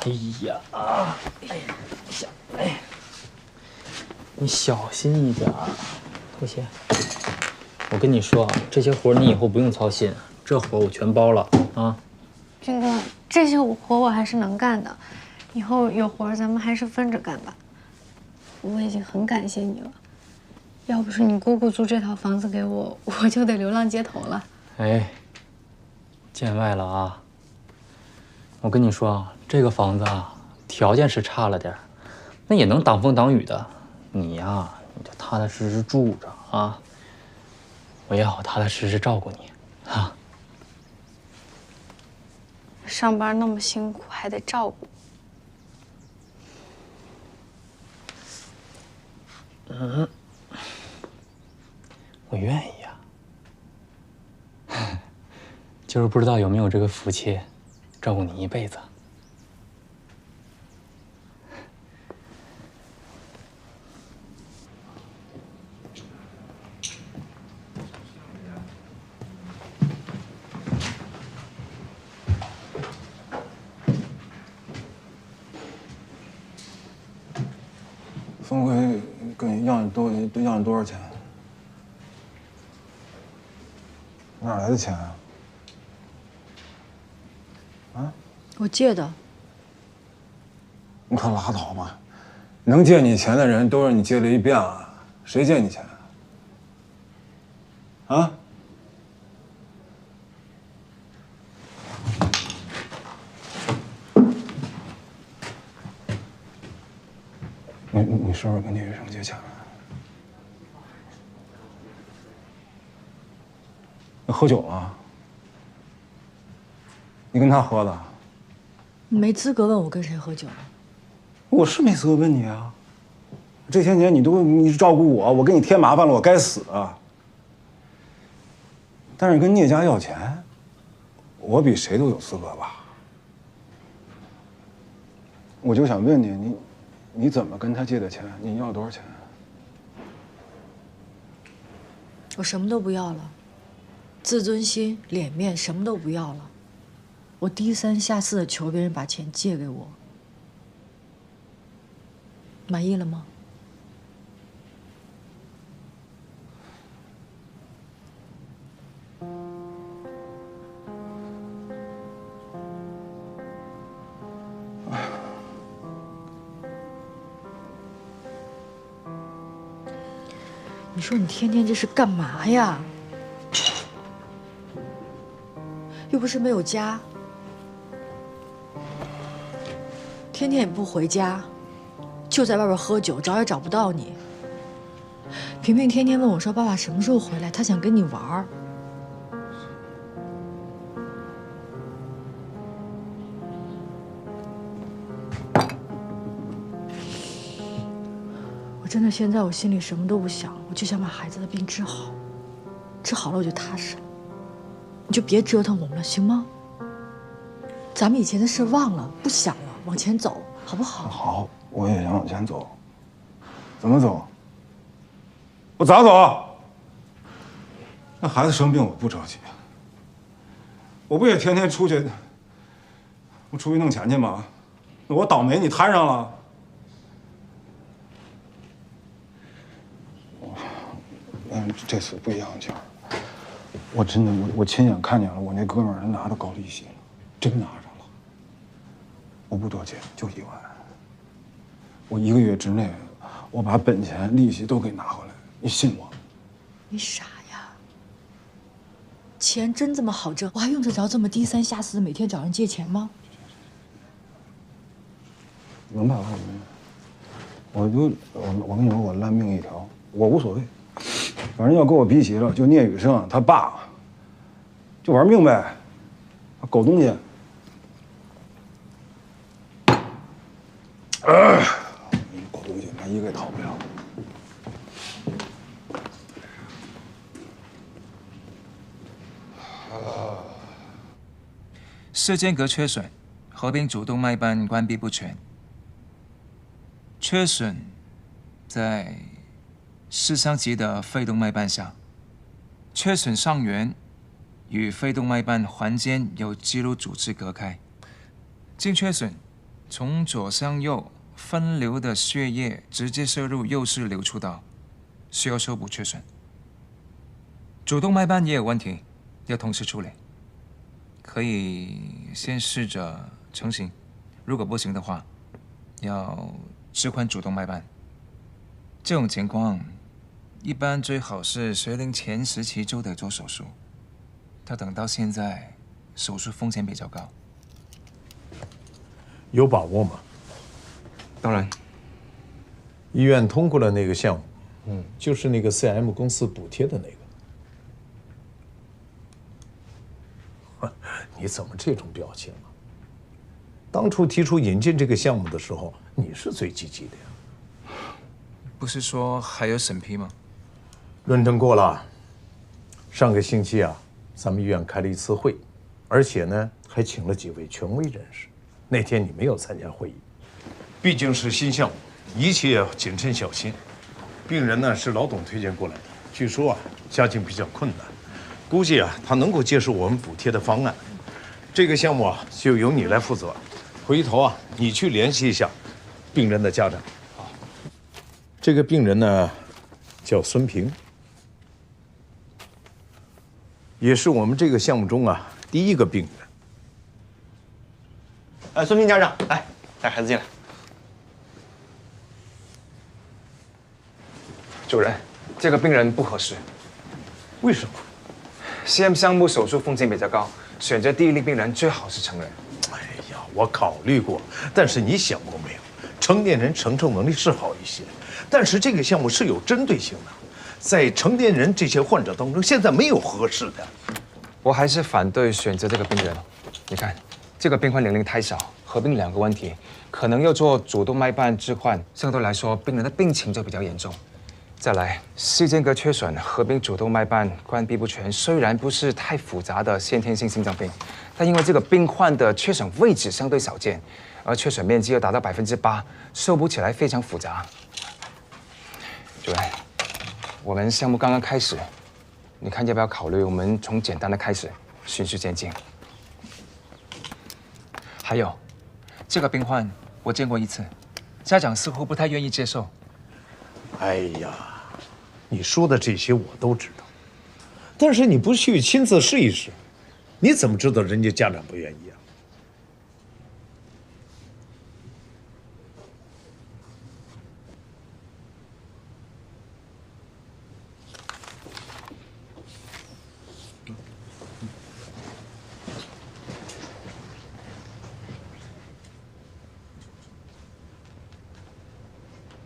哎呀，哎呀，你小心一点，拖鞋。我跟你说啊，这些活你以后不用操心，这活我全包了啊。军哥，这些活我还是能干的，以后有活咱们还是分着干吧。我已经很感谢你了，要不是你姑姑租这套房子给我，我就得流浪街头了。哎，见外了啊！我跟你说啊，这个房子啊，条件是差了点，那也能挡风挡雨的。你呀，你就踏踏实实住着啊，我也好踏踏实实照顾你啊。上班那么辛苦，还得照顾。我愿意呀，就是不知道有没有这个福气，照顾你一辈子。峰辉跟你要你多少钱？哪来的钱啊？啊？我借的。你可拉倒吧！能借你钱的人都让你借了一遍了，谁借你钱？啊？你是不是跟聂雨生借钱了？你喝酒了？你跟他喝的？你没资格问我跟谁喝酒。我是没资格问你啊。这些年你照顾我，我给你添麻烦了，我该死啊。但是跟聂家要钱，我比谁都有资格吧？我就想问你怎么跟他借的钱？你要多少钱？我什么都不要了，自尊心、脸面什么都不要了。我低三下四的求别人把钱借给我，满意了吗？你说你天天这是干嘛呀？又不是没有家，天天也不回家，就在外边喝酒，找也找不到你。萍萍天天问我说：“爸爸什么时候回来？他想跟你玩儿。”真的，现在我心里什么都不想，我就想把孩子的病治好，治好了我就踏实了。你就别折腾我们了，行吗？咱们以前的事忘了，不想了，往前走，好不好？好，我也想往前走。怎么走？我咋走？那孩子生病我不着急，我不也天天出去弄钱去吗？那我倒霉你摊上了。这次不一样，劲儿。我真的，我亲眼看见了，我那哥们儿他拿到高利息了，真拿着了。我不多借，就1万。我1个月之内，我把本钱、利息都给拿回来，你信我？你傻呀？钱真这么好挣？我还用得着这么低三下四的每天找人借钱吗？能办法我跟你说，我烂命一条，我无所谓。反正要跟我逼急了，就聂雨生他爸，就玩命呗，狗东西。狗东西，他一个也逃不了。室间隔缺损，合并主动脉瓣关闭不全。缺损在室上级的肺动脉瓣上，缺损上缘与肺动脉瓣环间有肌肉组织隔开。经缺损，从左向右分流的血液直接射入右室流出道，需要修补缺损。主动脉瓣也有问题，要同时处理。可以先试着成型，如果不行的话，要置换主动脉瓣。这种情况，一般最好是学龄前时期就得做手术。他等到现在，手术风险比较高。有把握吗？当然，医院通过了那个项目，就是那个 CM 公司补贴的那个。你怎么这种表情啊？当初提出引进这个项目的时候，你是最积极的呀。不是说还有审批吗？论证过了。上个星期啊，咱们医院开了一次会，而且呢，还请了几位权威人士。那天你没有参加会议，毕竟是新项目，一切要谨慎小心。病人呢是老董推荐过来的，据说啊家境比较困难，估计啊他能够接受我们补贴的方案。这个项目啊就由你来负责，回头啊你去联系一下病人的家长。好，这个病人呢叫孙平，也是我们这个项目中啊第一个病人。孙平家长，来带孩子进来。主任，这个病人不合适。为什么？CM 项目手术风险比较高，选择第一例病人最好是成人。哎呀，我考虑过，但是你想过没有，成年人承受能力是好一些，但是这个项目是有针对性的，在成年人这些患者当中，现在没有合适的。我还是反对选择这个病人。你看，这个病患年龄太小，合并两个问题，可能要做主动脉瓣置换，相对来说病人的病情就比较严重。再来，室间隔缺损合并主动脉瓣关闭不全，虽然不是太复杂的先天性心脏病，但因为这个病患的缺损位置相对少见，而缺损面积又达到8%，修补起来非常复杂。主任，我们项目刚刚开始，你看要不要考虑我们从简单的开始，循序渐进？还有，这个病患我见过一次，家长似乎不太愿意接受。哎呀，你说的这些我都知道，但是你不去亲自试一试，你怎么知道人家家长不愿意啊？